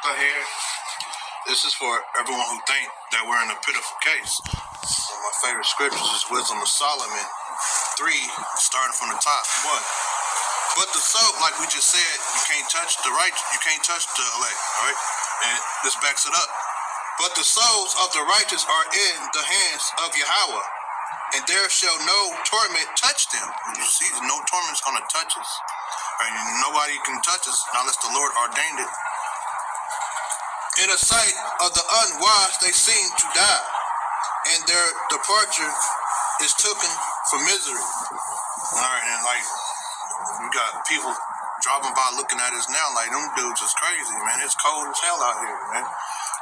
Go ahead. This is for everyone who think that we're in a pitiful case. One of my favorite scriptures is Wisdom of Solomon 3, starting from the top. 1. But the soul, like we just said, you can't touch the right, you can't touch the elect, all right? And this backs it up. But the souls of the righteous are in the hands of Yahweh, and there shall no torment touch them. You see, no torment's going to touch us. And nobody can touch us unless the Lord ordained it. In the sight of the unwise, they seem to die, and their departure is taken for misery. All right, and like, you got people driving by looking at us now like, them dudes is crazy, man. It's cold as hell out here, man.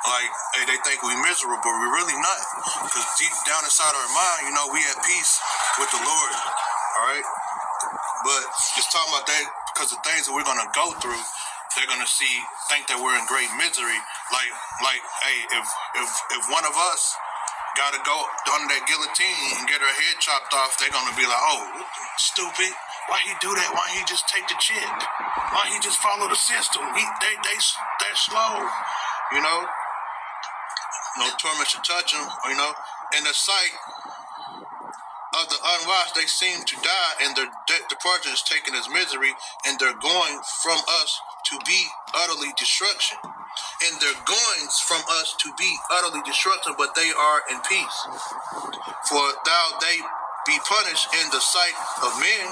Like, they think we miserable, but we're really not. Because deep down inside our mind, you know, we at peace with the Lord, all right? But just talking about that, because the things that we're going to go through, they're going to think that we're in great misery. Like, hey, if one of us got to go under that guillotine and get her head chopped off, they're going to be like, oh, stupid. Why he do that? Why he just take the chip? Why he just follow the system? They're slow, you know? No torment should touch them, you know? In the sight of the unwise, they seem to die, and their departure is taken as misery, and they're going from us to be utterly destruction. And they're goings from us to be utterly destruction, but they are in peace. For thou they be punished in the sight of men,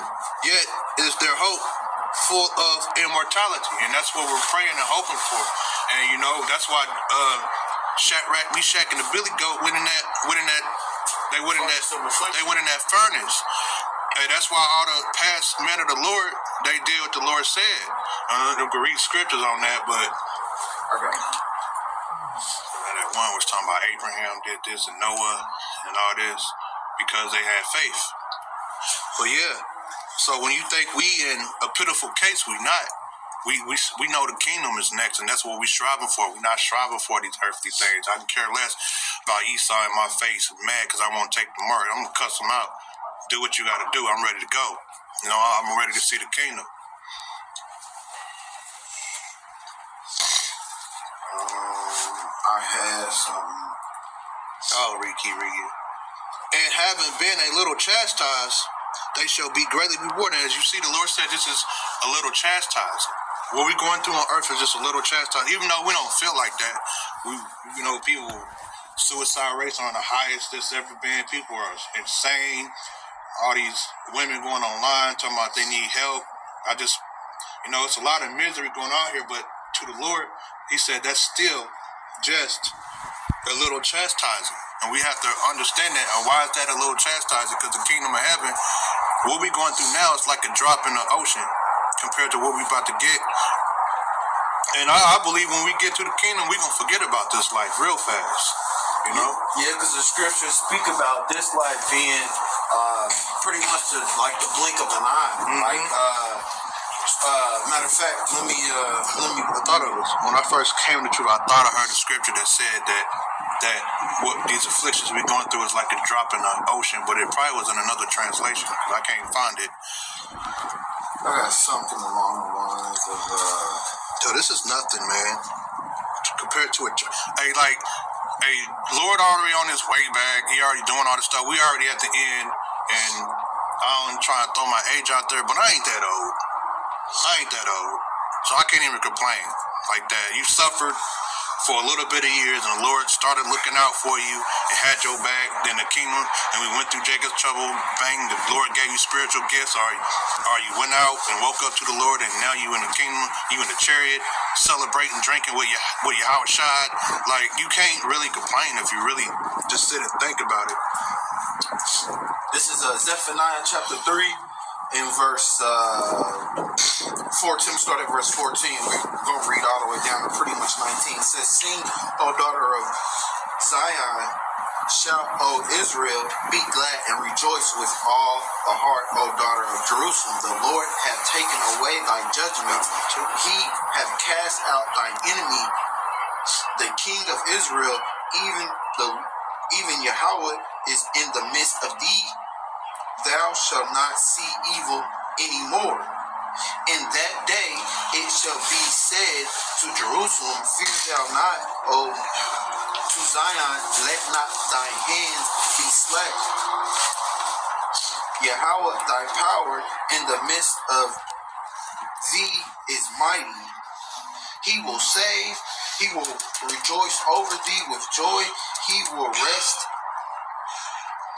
yet is their hope full of immortality. And that's what we're praying and hoping for. And you know, that's why Meshach and the Billy Goat went in that furnace. Hey, that's why all the past men of the Lord, they did what the Lord said. I don't know if you can read scriptures on that, but okay. That one was talking about Abraham did this and Noah and all this because they had faith. But yeah, so when you think we in a pitiful case, we not. We know the kingdom is next, and that's what we're striving for. We're not striving for these earthly things. I can care less about Esau in my face, mad because I won't take the mark. I'm going to cuss him out. Do what you got to do. I'm ready to go. You know, I'm ready to see the kingdom. I had some. Oh, keep reading. And having been a little chastised, they shall be greatly rewarded. As you see, the Lord said this is a little chastising. What we're going through on earth is just a little chastising. Even though we don't feel like that, people, suicide rates are on the highest that's ever been. People are insane. All these women going online talking about they need help. It's a lot of misery going on here, but to the Lord, he said that's still just a little chastising. And we have to understand that. And why is that a little chastising? Because the kingdom of heaven, what we're going through now is like a drop in the ocean compared to what we're about to get. And I believe when we get to the kingdom, we're going to forget about this life real fast, you know? Yeah, because the scriptures speak about this life being pretty much like the blink of an eye. Mm-hmm. Matter of fact, let me. I thought it was, when I first came to truth, I thought I heard a scripture that said that what these afflictions we're going through is like a drop in the ocean, but it probably was in another translation because I can't find it. I got something along the lines of, So this is nothing, man, compared to a Lord already on his way back. He already doing all this stuff. We already at the end, and I'm trying to throw my age out there, but I ain't that old. So I can't even complain like that. You suffered for a little bit of years, and the Lord started looking out for you and had your back. Then the kingdom, and we went through Jacob's trouble. Bang, the Lord gave you spiritual gifts, or you went out and woke up to the Lord, and now you in the kingdom, you in the chariot, celebrating, drinking with your Howard Shad. Like, you can't really complain if you really just sit and think about it. This is Zephaniah chapter 3. In verse 14, start at verse 14. We're going to read all the way down to pretty much 19. It says, sing, O daughter of Zion, shout, O Israel, be glad and rejoice with all the heart, O daughter of Jerusalem. The Lord hath taken away thy judgments. He hath cast out thine enemy, the King of Israel, even Yahweh is in the midst of thee. Thou shalt not see evil anymore. In that day it shall be said to Jerusalem, fear thou not, O to Zion, let not thy hands be slack. Yahweh thy power in the midst of thee is mighty. He will save, he will rejoice over thee with joy, he will rest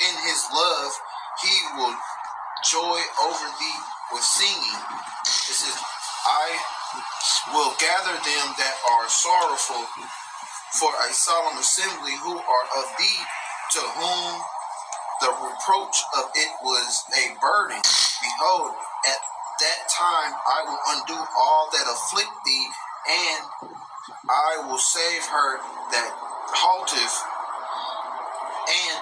in his love, he will joy over thee with singing. It says, I will gather them that are sorrowful for a solemn assembly, who are of thee, to whom the reproach of it was a burden. Behold, at that time I will undo all that afflict thee, and I will save her that halteth, and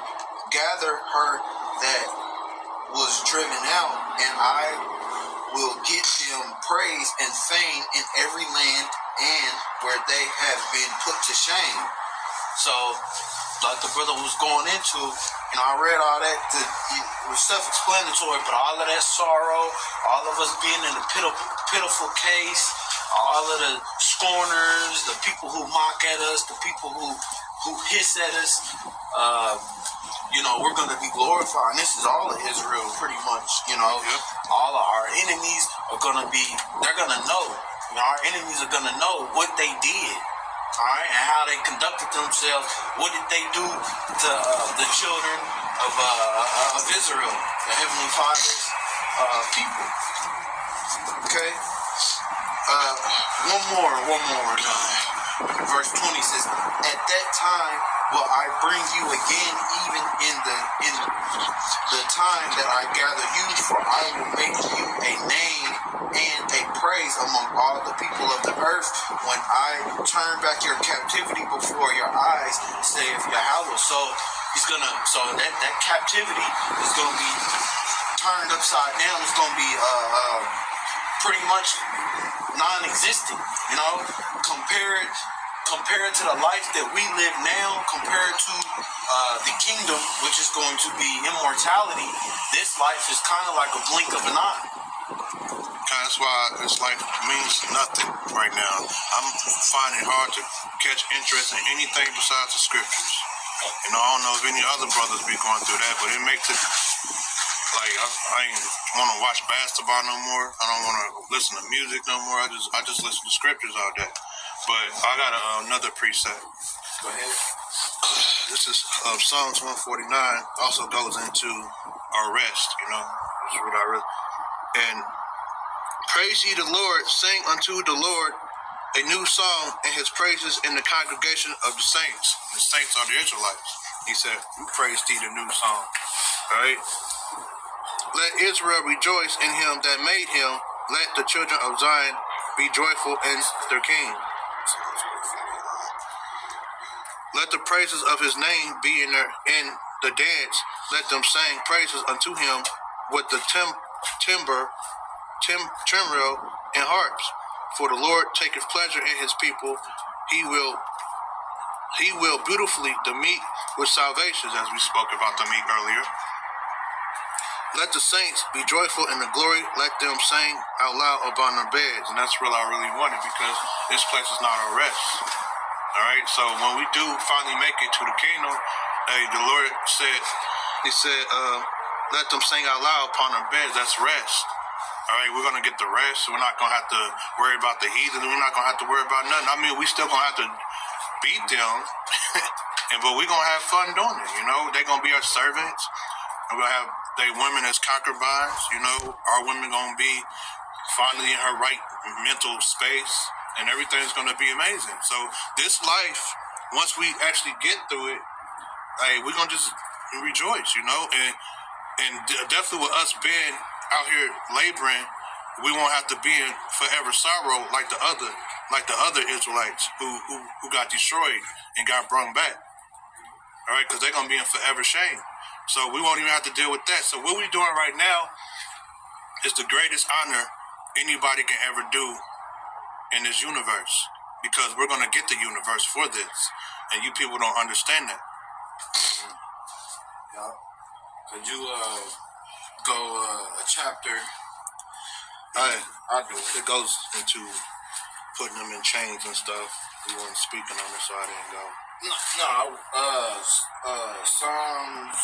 gather her that was driven out, and I will get them praise and fame in every land, and where they have been put to shame. So, like the brother was going into, I read all that, it was self-explanatory, but all of that sorrow, all of us being in a pitiful case, all of the scorners, the people who mock at us, the people who hiss at us, we're going to be glorified. And this is all of Israel, pretty much, Yep. All of our enemies are going to be, they're going to know. Our enemies are going to know what they did. All right, and how they conducted themselves. What did they do to the children of Israel, the Heavenly Father's people? Okay. One more. Verse 20 says, at that time will I bring you again, even in the time that I gather you, for I will make you a name and a praise among all the people of the earth, when I turn back your captivity before your eyes, saith Yahweh. So that captivity is gonna be turned upside down. It's gonna be pretty much non-existent, compared to the life that we live now, compared to the kingdom, which is going to be immortality. This life is kind of like a blink of an eye. That's why this life means nothing right now. I'm finding it hard to catch interest in anything besides the scriptures. I don't know if any other brothers be going through that, but it makes it like I ain't want to watch basketball no more. I don't want to listen to music no more. I just listen to scriptures all day. But I got another preset. Go ahead. This is Psalms 149. Also goes into our rest. This is what I read. And praise ye the Lord, sing unto the Lord a new song, and his praises in the congregation of the saints. The saints are the Israelites. He said, we praise thee the new song. All right. Let Israel rejoice in him that made him. Let the children of Zion be joyful in their king. Let the praises of his name be in the dance. Let them sing praises unto him with the timbrel and harps. For the Lord taketh pleasure in his people. He will beautifully the meek with salvations, as we spoke about the meek earlier. Let the saints be joyful in the glory. Let them sing out loud upon their beds. And that's what I really wanted, because this place is not our rest. All right. So when we do finally make it to the kingdom, the Lord said, let them sing out loud upon their beds. That's rest. All right. We're going to get the rest. We're not going to have to worry about the heathen. We're not going to have to worry about nothing. I mean, we still going to have to beat them, but we're going to have fun doing it. They're going to be our servants. We're going to have women as concubines. Our women going to be finally in her right mental space, and everything's going to be amazing. So this life, once we actually get through it, we're going to just rejoice, and definitely with us being out here laboring, we won't have to be in forever sorrow like the other Israelites who got destroyed and got brought back. All right, because they're going to be in forever shame. So we won't even have to deal with that. So what we're doing right now is the greatest honor anybody can ever do in this universe, because we're going to get the universe for this, and you people don't understand that. Yeah. Could you go a chapter I do it. It goes into putting them in chains and stuff. We weren't speaking on it, so I didn't go. Psalms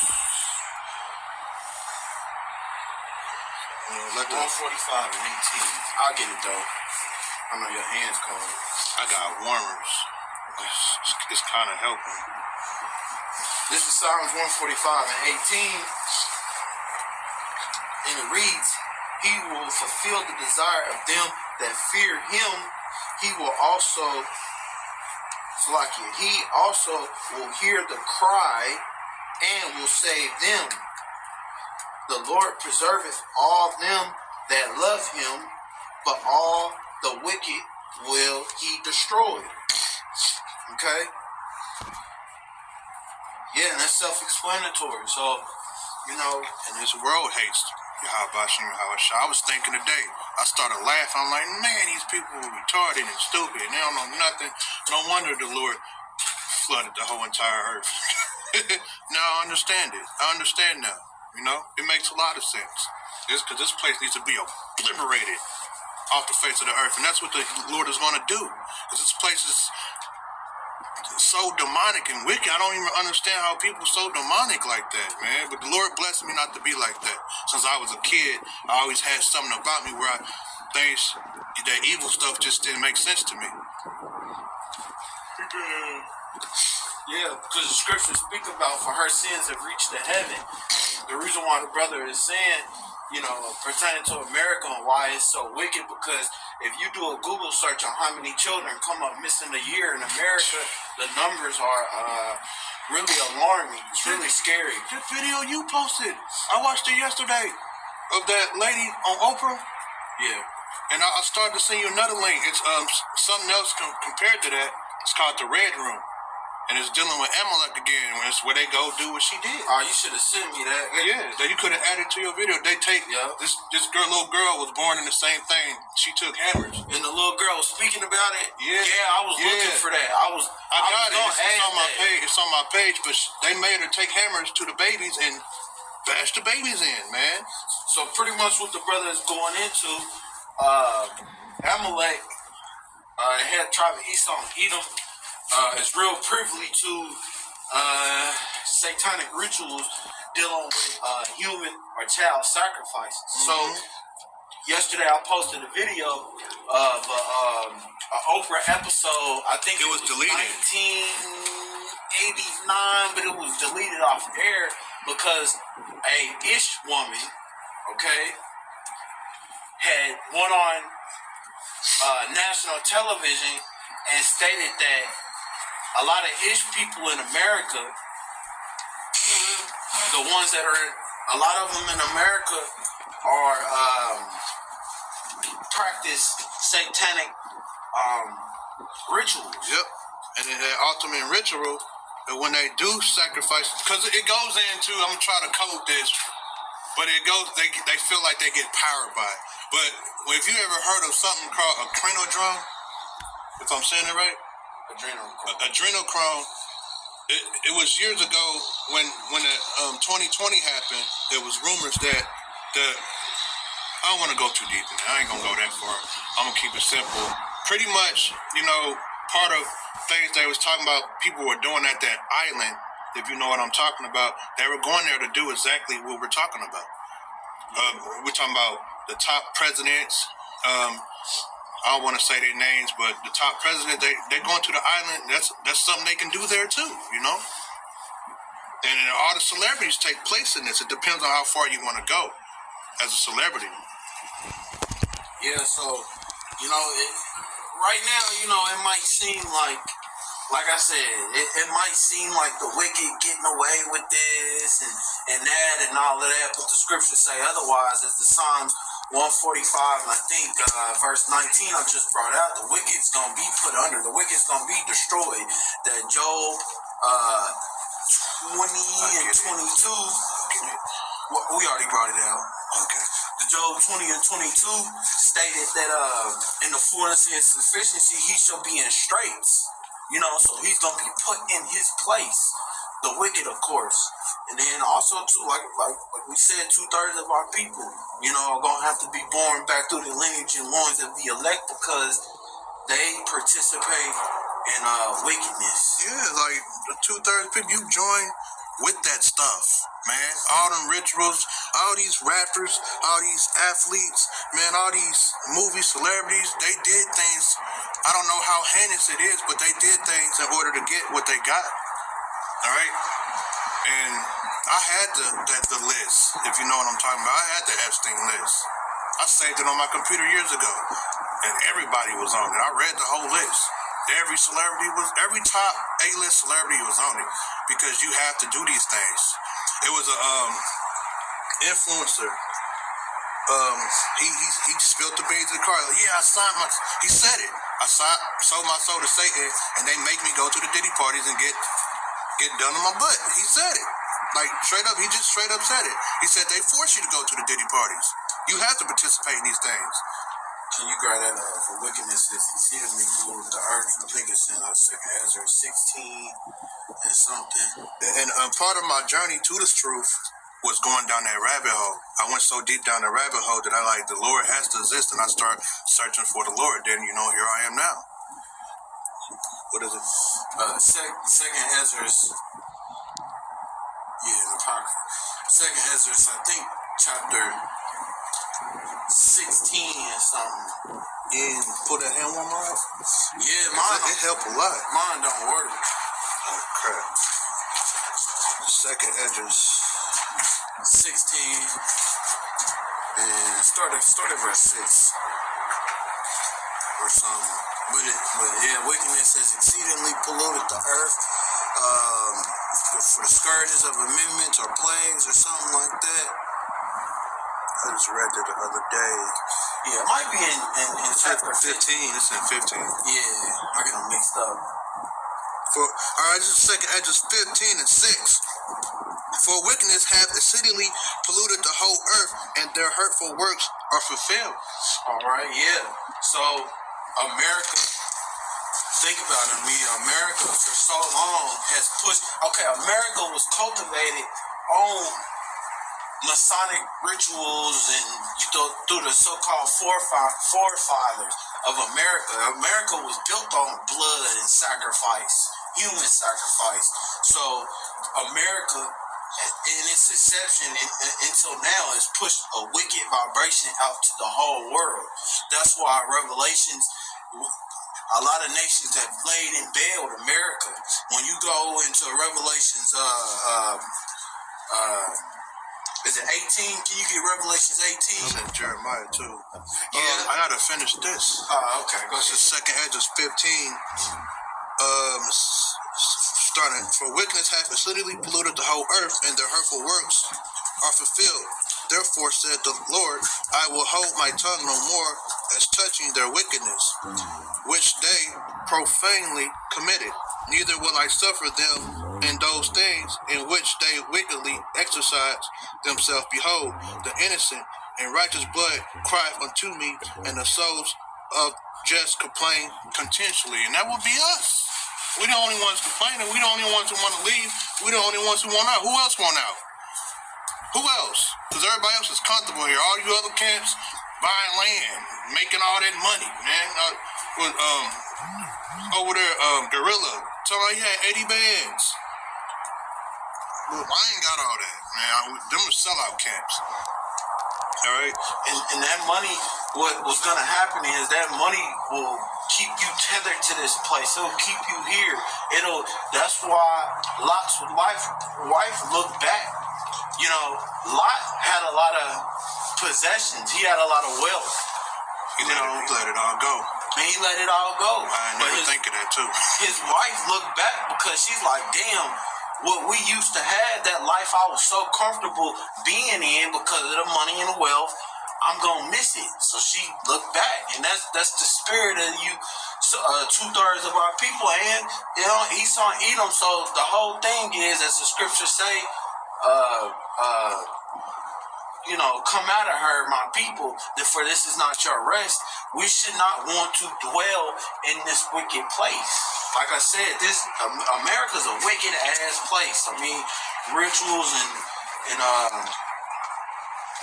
Let 145 and 18. I'll get it though. I know your hands cold. I got warmers. It's kind of helping. This is Psalms 145 and 18. And it reads, He will fulfill the desire of them that fear him. He will also, he also will hear the cry and will save them. The Lord preserveth all them that love him, but all the wicked will he destroy. Okay? Yeah, and that's self-explanatory. So, And this world hates Yahweh Shem Yahweh. I was thinking today, I started laughing. I'm like, man, these people are retarded and stupid and they don't know nothing. No wonder the Lord flooded the whole entire earth. Now I understand it. I understand now. It makes a lot of sense. It's because this place needs to be obliterated off the face of the earth. And that's what the Lord is going to do. Because this place is so demonic and wicked. I don't even understand how people are so demonic like that, man. But the Lord blessed me not to be like that. Since I was a kid, I always had something about me where that evil stuff just didn't make sense to me. Yeah, because the scriptures speak about for her sins have reached to heaven. The reason why the brother is saying, pertaining to America and why it's so wicked, because if you do a Google search on how many children come up missing a year in America, the numbers are really alarming. It's really scary. The video you posted, I watched it yesterday, of that lady on Oprah. Yeah. And I started to send you another link. It's something else compared to that. It's called The Red Room. And it's dealing with Amalek again, when it's where they go do what she did. Oh, you should have sent me that. Yeah, that you could have added to your video. They take this little girl was born in the same thing. She took hammers. And the little girl was speaking about it. Yeah, I was looking for that. I got it. It's on my page. It's on my page. But they made her take hammers to the babies and bash the babies in, man. So pretty much what the brother is going into, Amalek had tribe of Esau and Edom. Is real privy to satanic rituals dealing with human or child sacrifices. So yesterday I posted a video of an Oprah episode. I think it was deleted. 1989, but it was deleted off air because a Ish woman, had went on national television and stated that a lot of Ish people in America, a lot of them in America are practice satanic rituals. Yep. And in that ultimate ritual, when they do sacrifice, because it goes into, I'm going to try to code this, but it goes, they feel like they get powered by it. But if you ever heard of something called a crenodrome, if I'm saying it right? Adrenochrome. It was years ago when the 2020 happened. There was rumors that I don't want to go too deep in it. I ain't gonna go that far. I'm gonna keep it simple. Pretty much, part of things they was talking about, people were doing at that island. If you know what I'm talking about, they were going there to do exactly what we're talking about. We're talking about the top presidents. I don't want to say their names, but the top president, they're going to the island. That's something they can do there too, And all the celebrities take place in this. It depends on how far you want to go as a celebrity. Yeah, so, right now, it might seem like I said, it might seem like the wicked getting away with this and that and all of that, but the scriptures say otherwise. As the Psalms 145, and I think verse 19 I just brought out, the wicked's going to be put under. The wicked's going to be destroyed. That Job 20 and 22, we already brought it out. Okay. The Job 20 and 22 stated that in the fullness of his sufficiency, he shall be in straits. So he's going to be put in his place. the wicked, of course, and then also too, like we said, 2/3 of our people, are gonna have to be born back through the lineage and loins of the elect because they participate in wickedness. Yeah, like the 2/3 people you join with that stuff, man. All them rituals, all these rappers, all these athletes, man, all these movie celebrities, they did things. I don't know how heinous it is, but they did things in order to get what they got. All right, and I had the list, if you know what I'm talking about. I had the Epstein list. I saved it on my computer years ago, and everybody was on it. I read the whole list. Every top A-list celebrity was on it because you have to do these things. It was a influencer. He spilled the beans in the car. Like, yeah, he said it. I sold my soul to Satan, and they make me go to the Diddy parties and get done on my butt. He said it. Like, straight up, he just straight up said it. He said they force you to go to the Diddy parties. You have to participate in these things. Can you grab that for wickedness is exceedingly polluted the earth? I think it's in 2 Ezra 16 and something. And part of my journey to this truth was going down that rabbit hole. I went so deep down the rabbit hole that I like, the Lord has to exist, and I start searching for the Lord. Then, here I am now. What is it? Second Ezra's, Apocrypha. 2 Ezra's, I think, chapter 16 and something. Yeah, put that hand warmer up? Yeah, mine. It helped a lot. Mine don't work. Oh, crap. Second Ezra's 16 and start at verse 6 or something. But wickedness has exceedingly polluted the earth. For the scourges of amendments or plagues or something like that. I just read it the other day. Yeah, it might be in chapter 15. It's in 15. Yeah, I get them mixed up. Alright, this is second Ezra 15 and 6. For wickedness hath exceedingly polluted the whole earth, and their hurtful works are fulfilled. Alright, yeah. So, America, think about it, America for so long has pushed. Okay, America was cultivated on Masonic rituals and through the so-called forefathers of America. America was built on blood and sacrifice, human sacrifice. So America, in its inception until now, has pushed a wicked vibration out to the whole world. That's why Revelations, a lot of nations have laid in bed with America. When you go into Revelations, is it 18? Can you get Revelations 18? It's in Jeremiah too. Yeah. I gotta finish this. Okay. Go This ahead. is second Ezra 15. Starting, for wickedness hath exceedingly polluted the whole earth, and their hurtful works are fulfilled. Therefore said the Lord, I will hold my tongue no more as touching their wickedness, which they profanely committed. Neither will I suffer them in those things in which they wickedly exercise themselves. Behold, the innocent and righteous blood crieth unto me, and the souls of just complain continually. And that will be us. We're the only ones complaining. We're the only ones who want to leave. We're the only ones who want out. Who else want out? Who else? Because everybody else is comfortable here. All you other camps buying land, making all that money, man. Over there, Gorilla, told me he had 80 bands. Well, I ain't got all that, man. Them are sellout camps. All right? And that money, what's going to happen is that money will keep you tethered to this place. It'll keep you here. That's why Lot's wife looked back. Lot had a lot of possessions. He had a lot of wealth. He let it all go. And he let it all go. I never think of that too. His wife looked back because she's like, damn, what we used to have, that life I was so comfortable being in because of the money and the wealth, I'm gonna miss it. So she looked back, and that's the spirit of you. So, 2/3 of our people, and Esau and Edom. So the whole thing is, as the scriptures say, come out of her, my people, for this is not your rest. We should not want to dwell in this wicked place. like I said, this America's a wicked ass place. I mean, rituals and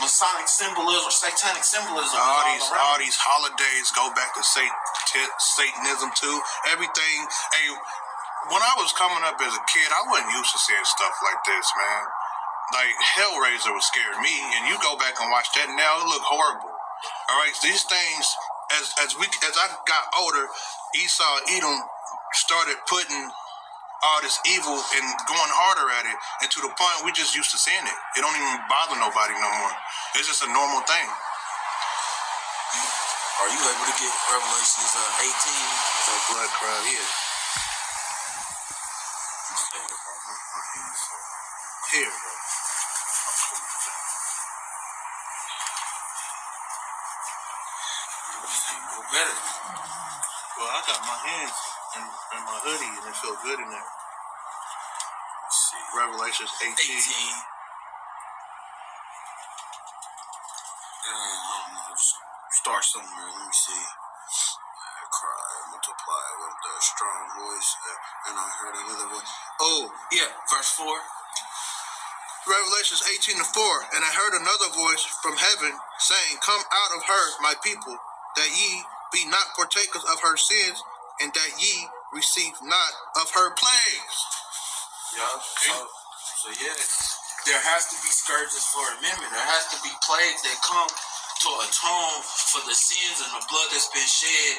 Masonic symbolism, satanic symbolism. All these holidays go back to Satanism too. Everything. Hey, when I was coming up as a kid, I wasn't used to seeing stuff like this, man. Like Hellraiser was scaring me, and you go back and watch that now, it look horrible. All right, these things. As I got older, Esau Edom started putting all this evil and going harder at it, and to the point we just used to seeing it. It don't even bother nobody no more. It's just a normal thing. Are you able to get Revelations 18? The blood crowd, yeah. Here, bro. No better. Well, I got my hands in my hoodie, and it feels good in there. Let's see. Revelations 18. I don't know. Start somewhere. Let me see. I cried, multiply with a strong voice, and I heard another voice. Oh, yeah, verse 4. Revelations 18:4. And I heard another voice from heaven saying, Come out of her, my people, that ye be not partakers of her sins, and that ye receive not of her plagues. Yeah. So yeah, there has to be scourges for amendment. There has to be plagues that come to atone for the sins and the blood that's been shed